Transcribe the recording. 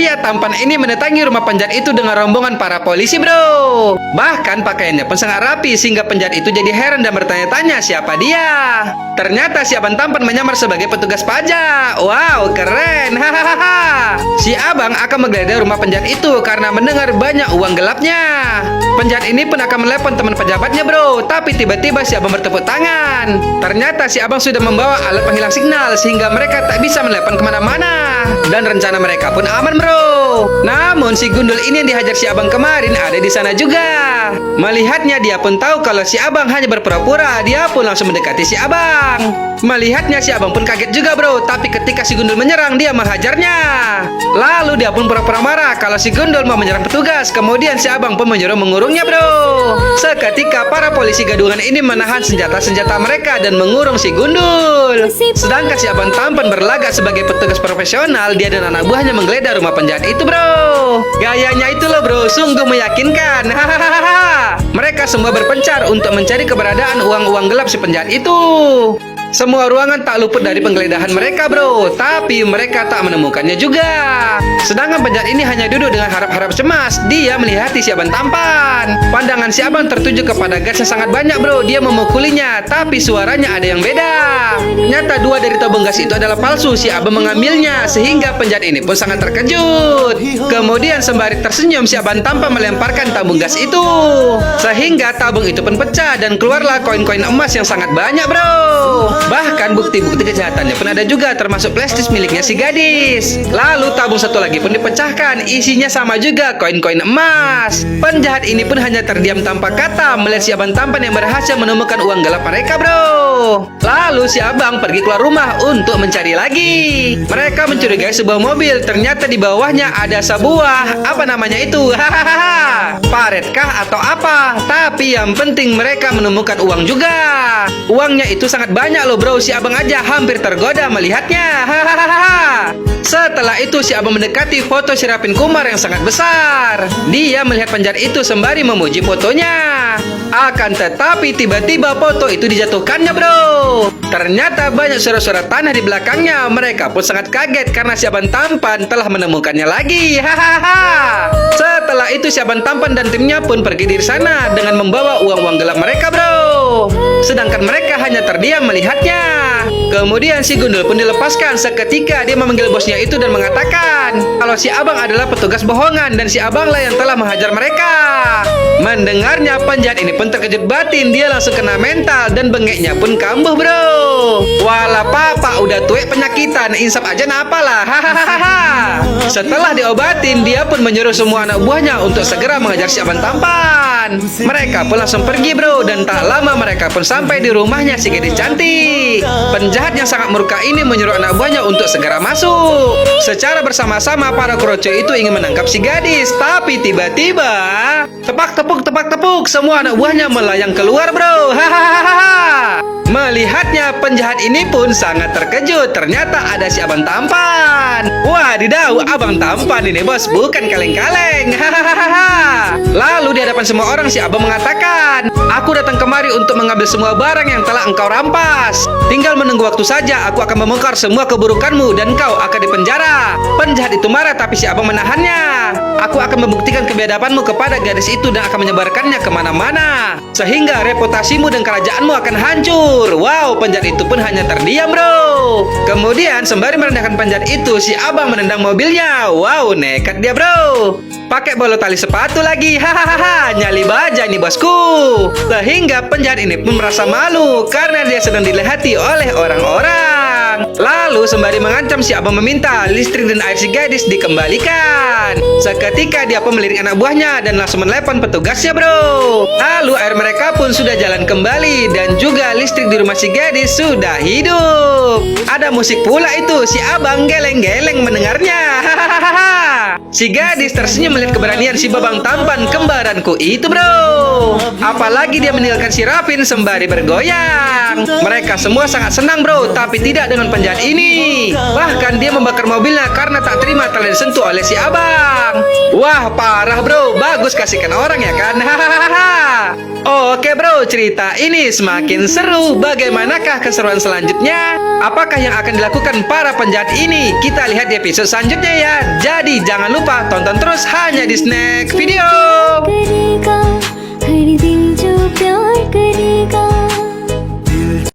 Pria tampan ini mendatangi rumah penjahat itu dengan rombongan para polisi, bro. Bahkan pakaiannya pun sangat rapi sehingga penjahat itu jadi heran dan bertanya-tanya siapa dia. Ternyata si abang tampan menyamar sebagai petugas pajak. Wow, keren. Hahaha. Si abang akan menggeledah rumah penjahat itu karena mendengar banyak uang gelapnya. Penjahat ini pun akan menelepon teman pejabatnya, bro. Tapi tiba-tiba si abang bertepuk tangan. Ternyata si abang sudah membawa alat penghilang signal sehingga mereka tak bisa menelepon kemana-mana. Dan rencana mereka pun aman, bro. Namun si gundul ini yang dihajar si abang kemarin ada di sana juga. Melihatnya dia pun tahu kalau si abang hanya berpura-pura. Dia pun langsung mendekati si abang. Melihatnya si abang pun kaget juga, bro. Tapi ketika si gundul menyerang, dia menghajarnya. Lalu dia pun pura-pura marah kalau si gundul mau menyerang petugas. Kemudian si abang pun menyuruh mengurungnya, bro. Seketika para polisi gadungan ini menahan senjata-senjata mereka dan mengurung si gundul. Sedangkan si abang tampan berlagak sebagai petugas profesional. Dia dan anak buahnya menggeledah rumah penjahat itu, bro. Gayanya itu loh, bro, sungguh meyakinkan. Hahaha. Mereka semua berpencar untuk mencari keberadaan uang-uang gelap si penjahat itu. Semua ruangan tak luput dari penggeledahan mereka, bro. Tapi mereka tak menemukannya juga. Sedangkan penjahat ini hanya duduk dengan harap-harap cemas. Dia melihati si abang tampan. Pandangan si abang tertuju kepada gas yang sangat banyak, bro. Dia memukulinya, tapi suaranya ada yang beda. Ternyata 2 dari tabung gas itu adalah palsu. Si abang mengambilnya, sehingga penjahat ini pun sangat terkejut. Kemudian sembari tersenyum, si abang tampan melemparkan tabung gas itu. Sehingga tabung itu pun pecah dan keluarlah koin-koin emas yang sangat banyak, bro. Bahkan bukti-bukti kejahatannya pun ada juga, termasuk flashdisk miliknya si gadis. Lalu tabung satu lagi pun dipecahkan, isinya sama juga, koin-koin emas. Penjahat ini pun hanya terdiam tanpa kata melihat si abang tampan yang berhasil menemukan uang gelap mereka, bro. Lalu si abang pergi keluar rumah untuk mencari lagi. Mereka mencurigai sebuah mobil. Ternyata di bawahnya ada sebuah, apa namanya itu? Hahaha. Paretkah atau apa? Tapi yang penting mereka menemukan uang juga. Uangnya itu sangat banyak loh, bro. Si abang aja hampir tergoda melihatnya. Hahaha. Setelah itu si abang mendekati foto si Rapin Kumar yang sangat besar. Dia melihat penjahat itu sembari memuji fotonya. Akan tetapi tiba-tiba foto itu dijatuhkannya, bro. Ternyata banyak surat-surat tanah di belakangnya. Mereka pun sangat kaget karena si abang tampan telah menemukannya lagi. Hahaha. Setelah itu si abang tampan dan timnya pun pergi dari sana dengan membawa uang-uang gelap mereka, bro. Sedangkan mereka hanya terdiam melihatnya. Kemudian si gundul pun dilepaskan. Seketika dia memanggil bosnya itu dan mengatakan kalau si abang adalah petugas bohongan dan si abanglah yang telah menghajar mereka. Mendengarnya penjahat ini pun terkejut batin. Dia langsung kena mental dan bengeknya pun kambuh, bro. Walah papa udah tuek penyakitan, insaf aja napalah. Hahaha. Setelah diobatin, dia pun menyuruh semua anak buahnya untuk segera mengajar si abang tampan. Mereka pun langsung pergi, bro. Dan tak lama mereka pun sampai di rumahnya si gadis cantik. Penjahat yang sangat murka ini menyuruh anak buahnya untuk segera masuk. Secara bersama-sama para kroco itu ingin menangkap si gadis. Tapi tiba-tiba tepak-tepuk, semua anak buahnya melayang keluar, bro. Hahaha. Melihatnya, penjahat ini pun sangat terkejut. Ternyata ada si abang tampan. Wadidaw, abang tampan ini, bos, bukan kaleng-kaleng. Hahaha. Lalu di hadapan semua orang si abang mengatakan, aku datang kemari untuk mengambil semua barang yang telah engkau rampas. Tinggal menunggu waktu saja, aku akan membongkar semua keburukanmu dan kau akan dipenjara. Penjahat itu marah tapi si abang menahannya. Aku akan membuktikan kebiadabanmu kepada gadis itu dan akan menyebarkannya kemana-mana. Sehingga reputasimu dan kerajaanmu akan hancur. Wow, penjahat itu pun hanya terdiam, bro. Kemudian sembari merendahkan penjahat itu, si abang menendang mobilnya. Wow, nekat dia, bro. Pakai bolo tali sepatu lagi. Hahaha, nyali baja nih, bosku. Sehingga penjahat ini pun merasa malu karena dia sedang dilihati oleh orang-orang. Lalu sembari mengancam, si abang meminta listrik dan air si gadis dikembalikan. Seketika dia pun melirik anak buahnya dan langsung menelepon petugasnya, bro. Lalu air mereka pun sudah jalan kembali dan juga listrik di rumah si gadis sudah hidup. Ada musik pula itu. Si abang geleng-geleng mendengarnya. Hahaha. Si gadis tersenyum melihat keberanian si babang tampan kembaranku itu, bro. Apalagi dia meninggalkan si Rapin sembari bergoyang. Mereka semua sangat senang, bro. Tapi tidak dengan penjahat ini. Bahkan dia membakar mobilnya karena tak terima telah disentuh oleh si abang. Wah, parah, bro. Bagus kasihkan orang ya kan. Hahaha. Oke bro, cerita ini semakin seru. Bagaimanakah keseruan selanjutnya? Apakah yang akan dilakukan para penjahat ini? Kita lihat di episode selanjutnya ya. Jadi jangan lupa tonton terus hanya di Snack Video.